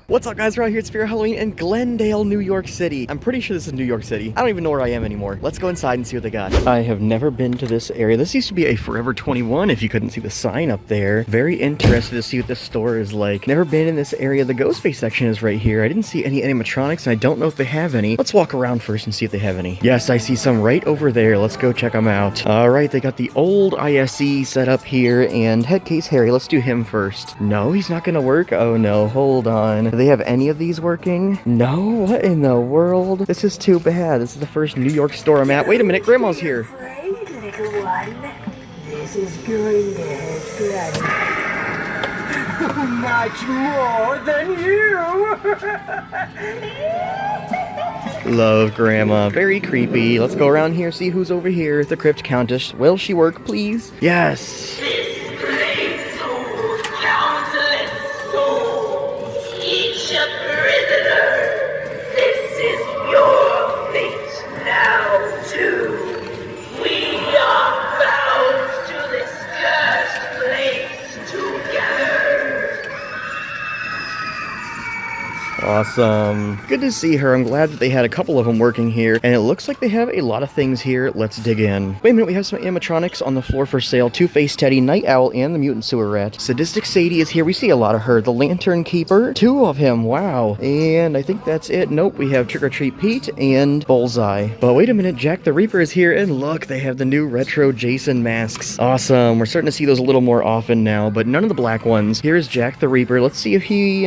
What's up, guys? We're out here at Spirit Halloween in Glendale, New York City. I'm pretty sure this is New York City. I don't even know where I am anymore. Let's go inside and see what they got. I have never been to this area. This used to be a Forever 21 if you couldn't see the sign up there. Very interested to see what this store is like. Never been in this area. The Ghostface section is right here. I didn't see any animatronics and I don't know if they have any. Let's walk around first and see if they have any. Yes, I see some right over there. Let's go check them out. All right, they got the old ISE set up here and Headcase Harry. Let's do him first. No, he's not gonna work. Oh no, hold on. Do they have any of these working? No? What in the world? This is too bad. This is the first New York store I'm at. Wait a minute, Grandma's here. Afraid, little one? This is going to hurt much more than you. Love Grandma. Very creepy. Let's go around here, see who's over here. The Crypt Countess. Will she work, please? Yes. Awesome. Good to see her. I'm glad that they had a couple of them working here, and it looks like they have a lot of things here. Let's dig in. Wait a minute, we have some animatronics on the floor for sale. Two-Faced Teddy, Night Owl, and the Mutant Sewer Rat. Sadistic Sadie is here. We see a lot of her. The Lantern Keeper, two of him. Wow. And I think that's it. Nope, we have Trick or Treat Pete and Bullseye. But wait a minute, Jack the Reaper is here, and look, they have the new retro Jason masks. Awesome. We're starting to see those a little more often now, but none of the black ones. Here's Jack the Reaper. Let's see if he,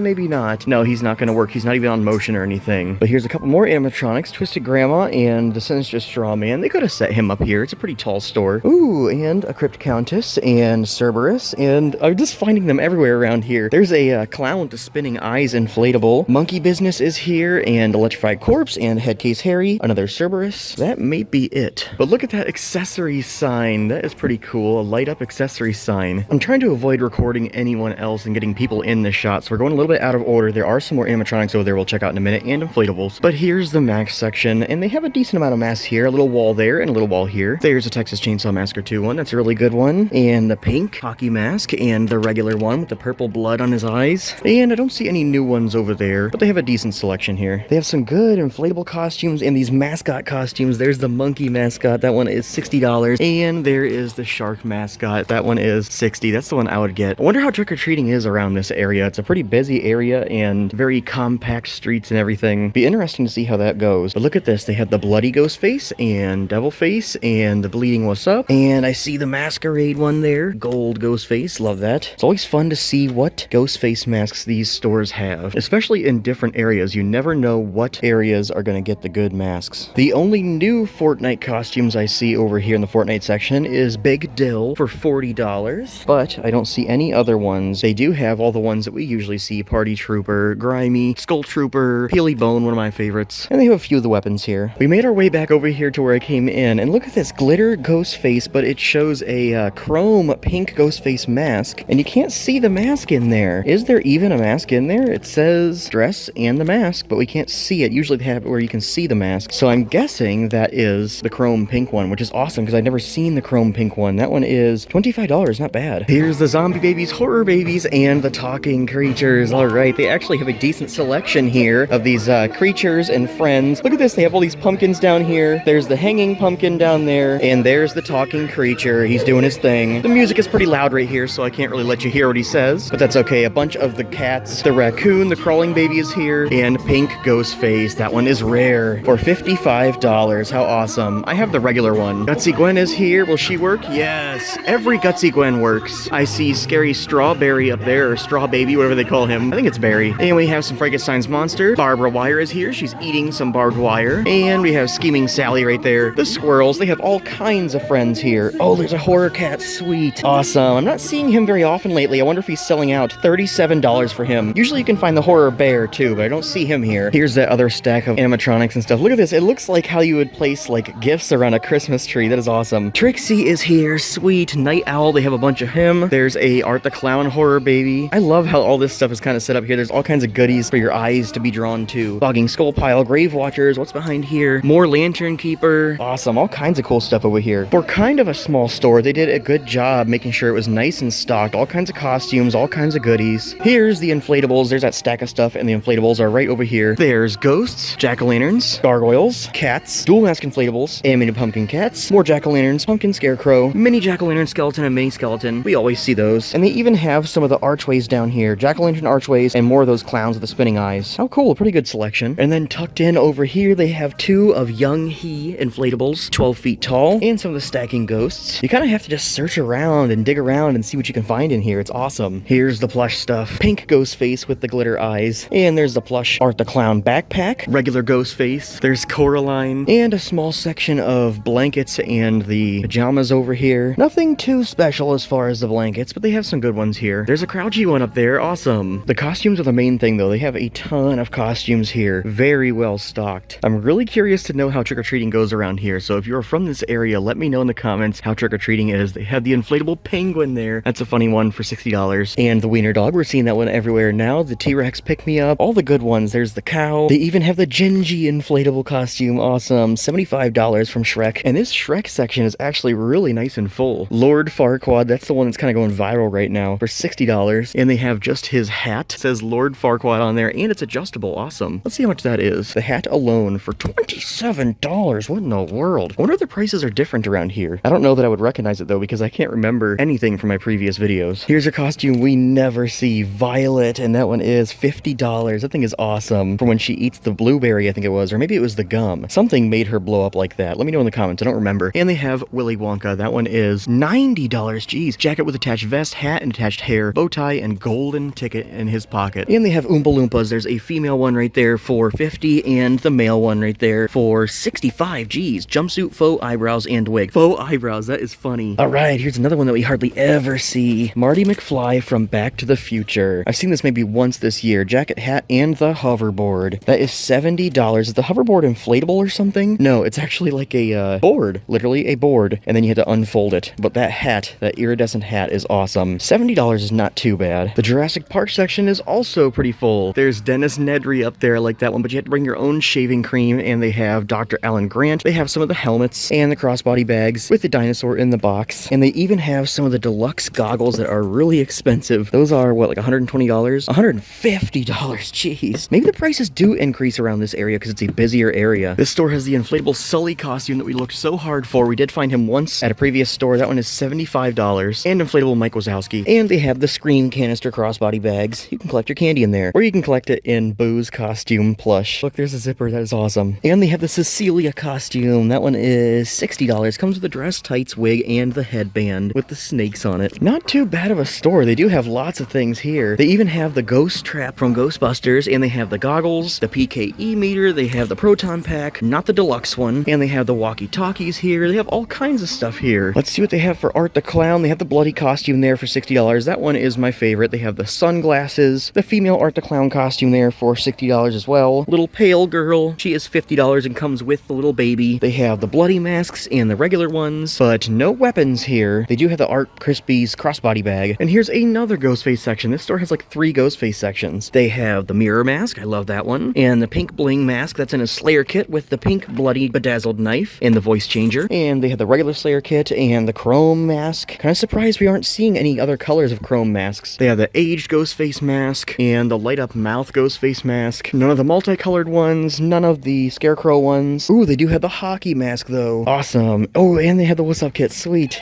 maybe not. No, he's not gonna work. He's not even on motion or anything. But here's a couple more animatronics. Twisted Grandma and the Sinister Straw Man. They could have set him up here. It's a pretty tall store. Ooh, and a Crypt Countess and Cerberus. And I'm just finding them everywhere around here. There's a clown with the spinning eyes inflatable. Monkey Business is here, and Electrified Corpse and Headcase Harry. Another Cerberus. That may be it. But look at that accessory sign. That is pretty cool. A light up accessory sign. I'm trying to avoid recording anyone else and getting people in the shot, so we're going a little bit out of order. There are some more animatronics over there we'll check out in a minute, and inflatables. But here's the mask section, and they have a decent amount of masks here. A little wall there, and a little wall here. There's a Texas Chainsaw Massacre 2 one. That's a really good one. And the pink hockey mask, and the regular one with the purple blood on his eyes. And I don't see any new ones over there, but they have a decent selection here. They have some good inflatable costumes, and these mascot costumes. There's the monkey mascot. That one is $60. And there is the shark mascot. That one is $60. That's the one I would get. I wonder how trick-or-treating is around this area. It's a pretty busy area, and very compact streets and everything. Be interesting to see how that goes. But look at this. They have the bloody Ghostface and Devilface and the bleeding What's Up. And I see the masquerade one there. Gold Ghostface. Love that. It's always fun to see what Ghostface masks these stores have, especially in different areas. You never know what areas are going to get the good masks. The only new Fortnite costumes I see over here in the Fortnite section is Big Dill for $40, but I don't see any other ones. They do have all the ones that we usually see. Party Trooper, Grimy, Skull Trooper, Peely Bone, one of my favorites. And they have a few of the weapons here. We made our way back over here to where I came in, and look at this glitter Ghostface, but it shows a chrome pink Ghostface mask, and you can't see the mask in there. Is there even a mask in there? It says dress and the mask, but we can't see it. Usually they have it where you can see the mask. So I'm guessing that is the chrome pink one, which is awesome because I've never seen the chrome pink one. That one is $25, not bad. Here's the zombie babies, horror babies, and the talking creatures. All right, they actually have a decent selection here of these creatures and friends. Look at this, they have all these pumpkins down here. There's the hanging pumpkin down there, and there's the talking creature. He's doing his thing. The music is pretty loud right here, so I can't really let you hear what he says, but that's okay. A bunch of the cats, the raccoon, the crawling baby is here, and pink Ghostface. That one is rare for $55. How awesome. I have the regular one. Gutsy Gwen is here. Will she work? Yes. Every Gutsy Gwen works. I see Scary Strawberry up there, or Straw Baby, whatever they call him. I think it's Barry. And we have some Frankenstein's monster. Barbara Wire is here. She's eating some barbed wire. And we have Scheming Sally right there. The squirrels. They have all kinds of friends here. Oh, there's a horror cat. Sweet. Awesome. I'm not seeing him very often lately. I wonder if he's selling out. $37 for him. Usually you can find the horror bear too, but I don't see him here. Here's that other stack of animatronics and stuff. Look at this. It looks like how you would place like gifts around a Christmas tree. That is awesome. Trixie is here. Sweet. Night Owl. They have a bunch of him. There's a Art the Clown horror baby. I love how all this stuff is kind of set up here. There's all kinds of goodies for your eyes to be drawn to. Bogging skull pile, grave watchers, what's behind here? More lantern keeper. Awesome, all kinds of cool stuff over here. For kind of a small store, they did a good job making sure it was nice and stocked. All kinds of costumes, all kinds of goodies. Here's the inflatables. There's that stack of stuff, and the inflatables are right over here. There's ghosts, jack-o'-lanterns, gargoyles, cats, dual mask inflatables, animated pumpkin cats, more jack-o'-lanterns, pumpkin scarecrow, mini jack-o'-lantern skeleton, and mini skeleton. We always see those. And they even have some of the archways down here. Jack-o'-lantern archways and more of those clowns with the spinning eyes. Oh cool, pretty good selection. And then tucked in over here, they have two of Young He inflatables, 12 feet tall, and some of the stacking ghosts. You kind of have to just search around and dig around and see what you can find in here. It's awesome. Here's the plush stuff. Pink ghost face with the glitter eyes. And there's the plush Art the Clown backpack. Regular ghost face. There's Coraline. And a small section of blankets and the pajamas over here. Nothing too special as far as the blankets, but they have some good ones here. There's a Crouchy one up there. Awesome. The costumes are the main thing though. They have a ton of costumes here. Very well stocked. I'm really curious to know how trick-or-treating goes around here. So if you're from this area, let me know in the comments how trick-or-treating is. They have the inflatable penguin there. That's a funny one for $60. And the wiener dog. We're seeing that one everywhere now. The T-Rex pick-me-up. All the good ones. There's the cow. They even have the Gingy inflatable costume. Awesome. $75 from Shrek. And this Shrek section is actually really nice and full. Lord Farquaad. That's the one that's kind of going viral right now for $60. And they have just his hat. It says Lord Farquaad on there. And it's adjustable. Awesome. Let's see how much that is. The hat alone for $27. What in the world? I wonder if the prices are different around here. I don't know that I would recognize it though because I can't remember anything from my previous videos. Here's a costume we never see. Violet, and that one is $50. That thing is awesome. For when she eats the blueberry, I think it was, or maybe it was the gum. Something made her blow up like that. Let me know in the comments. I don't remember. And they have Willy Wonka. That one is $90. Jeez. Jacket with attached vest, hat and attached hair, bow tie, and golden ticket in his pocket. And they have Oompa Loompas. There's a female one right there for $50 and the male one right there for $65. Jeez. Jumpsuit, faux eyebrows, and wig. Faux eyebrows. That is funny. All right. Here's another one that we hardly ever see. Marty McFly from Back to the Future. I've seen this maybe once this year. Jacket, hat, and the hoverboard. That is $70. Is the hoverboard inflatable or something? No, it's actually like a board. Literally a board. And then you had to unfold it. But that hat, that iridescent hat is awesome. $70 is not too bad. The Jurassic Park section is also pretty full. There's Dennis Nedry up there. I like that one, but you have to bring your own shaving cream, and they have Dr. Alan Grant. They have some of the helmets and the crossbody bags with the dinosaur in the box. And they even have some of the deluxe goggles that are really expensive. Those are, what, like $120? $150, jeez. Maybe the prices do increase around this area because it's a busier area. This store has the inflatable Sully costume that we looked so hard for. We did find him once at a previous store. That one is $75. And inflatable Mike Wazowski. And they have the Scream canister crossbody bags. You can collect your candy in there. Or you can collect it in Boo's costume plush. Look, there's a zipper. That is awesome. And they have the Cecilia costume. That one is $60. Comes with the dress, tights, wig, and the headband with the snakes on it. Not too bad of a store. They do have lots of things here. They even have the ghost trap from Ghostbusters, and they have the goggles, the PKE meter, they have the proton pack, not the deluxe one, and they have the walkie-talkies here. They have all kinds of stuff here. Let's see what they have for Art the Clown. They have the bloody costume there for $60. That one is my favorite. They have the sunglasses, the female Art the Clown costume there for $60 as well. Little pale girl, she is $50 and comes with the little baby. They have the bloody masks and the regular ones, but no weapons here. They do have the Art Crispy's crossbody bag. And here's another Ghostface section. This store has like 3 Ghostface sections. They have the mirror mask, I love that one, and the pink bling mask that's in a Slayer kit with the pink bloody bedazzled knife and the voice changer. And they have the regular Slayer kit and the chrome mask. Kind of surprised we aren't seeing any other colors of chrome masks. They have the aged Ghostface mask and the light up mouth Ghostface mask. None of the multicolored ones, none of the scarecrow ones. Ooh, they do have the hockey mask though. Awesome. Oh, and they have the what's up kit. Sweet.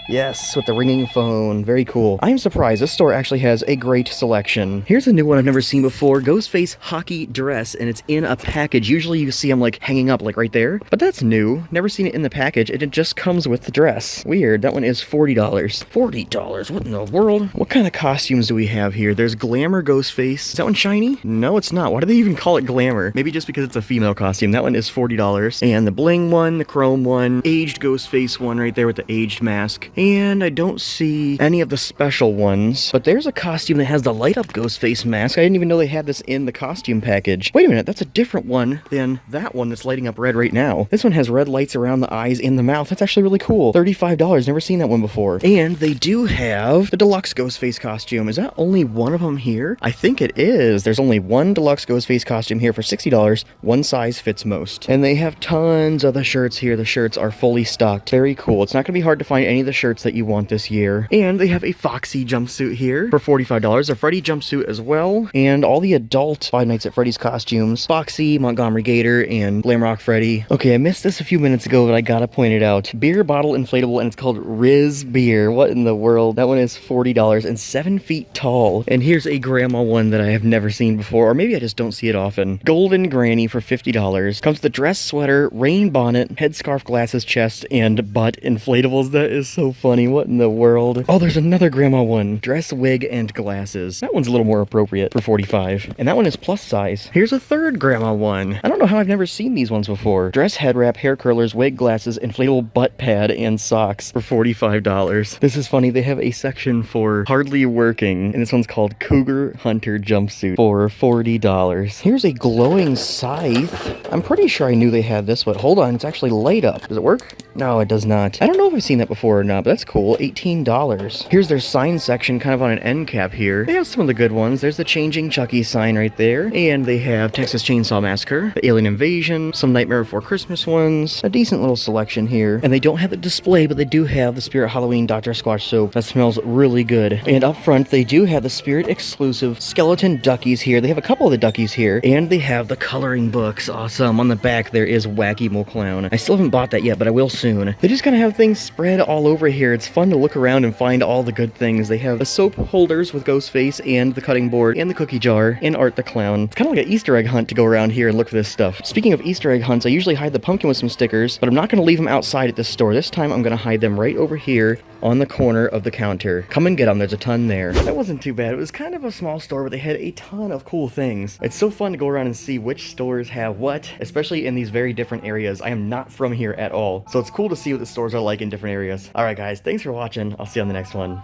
Yes, with the ringing phone. Very cool. I am surprised. This store actually has a great selection. Here's a new one I've never seen before. Ghostface hockey dress, and it's in a package. Usually you see them like hanging up like right there, but that's new. Never seen it in the package. It just comes with the dress. Weird. That one is $40. $40? What in the world? What kind of costumes do we have here? There's Glamour Ghostface. Is that one shiny? No, it's not. Why do they even call it Glamour? Maybe just because it's a female costume. That one is $40. And the bling one, the chrome one, aged Ghostface one right there with the aged mask. And I don't see any of the special ones, but there's a costume that has the light up ghost face mask. I didn't even know they had this in the costume package. Wait a minute, that's a different one than that one that's lighting up red right now. This one has red lights around the eyes and the mouth. That's actually really cool. $35, never seen that one before. And they do have the deluxe ghost face costume. Is that only one of them here? I think it is. There's only one deluxe ghost face costume here for $60. One size fits most. And they have tons of the shirts here. The shirts are fully stocked. Very cool. It's not gonna be hard to find any of the shirts that you want this year. And they have a Foxy jumpsuit here for $45. A Freddy jumpsuit as well. And all the adult Five Nights at Freddy's costumes. Foxy, Montgomery Gator, and Glamrock Freddy. Okay, I missed this a few minutes ago, but I gotta point it out. Beer bottle inflatable, and it's called Riz Beer. What in the world? That one is $40 and 7 feet tall. And here's a grandma one that I have never seen before, or maybe I just don't see it often. Golden Granny for $50. Comes with a dress, sweater, rain bonnet, headscarf, glasses, chest, and butt inflatables. That is so funny. What in the world? Oh, there's another grandma one. Dress, wig, and glasses. That one's a little more appropriate for $45. And that one is plus size. Here's a third grandma one. I don't know how I've never seen these ones before. Dress, head wrap, hair curlers, wig, glasses, inflatable butt pad, and socks for $45. This is funny. They have a section for hardly working, and this one's called Cougar Hunter Jumpsuit for $40. Here's a glowing scythe. I'm pretty sure I knew they had this, but hold on. It's actually light up. Does it work? No, it does not. I don't know if I've seen that before or not, but that's cool. $18. Here's their sign section, kind of on an end cap here. They have some of the good ones. There's the Changing Chucky sign right there, and they have Texas Chainsaw Massacre, the Alien Invasion, some Nightmare Before Christmas ones, a decent little selection here. And they don't have the display, but they do have the Spirit Halloween Dr. Squatch soap. That smells really good. And up front, they do have the Spirit exclusive skeleton duckies here. They have a couple of the duckies here, and they have the coloring books. Awesome. On the back, there is Wacky Mo Clown. I still haven't bought that yet, but I will soon. They just kind of have things spread all over here. It's fun to look around and find all the good things. They have the soap holders with Ghostface and the cutting board and the cookie jar and Art the Clown. It's kind of like an Easter egg hunt to go around here and look for this stuff. Speaking of Easter egg hunts, I usually hide the pumpkin with some stickers, but I'm not going to leave them outside at this store. This time I'm going to hide them right over here on the corner of the counter. Come and get them. There's a ton there. That wasn't too bad. It was kind of a small store, but they had a ton of cool things. It's so fun to go around and see which stores have what, especially in these very different areas. I am not from here at all, so it's cool to see what the stores are like in different areas. All right, guys, thanks for watching. I'll see you on the next one.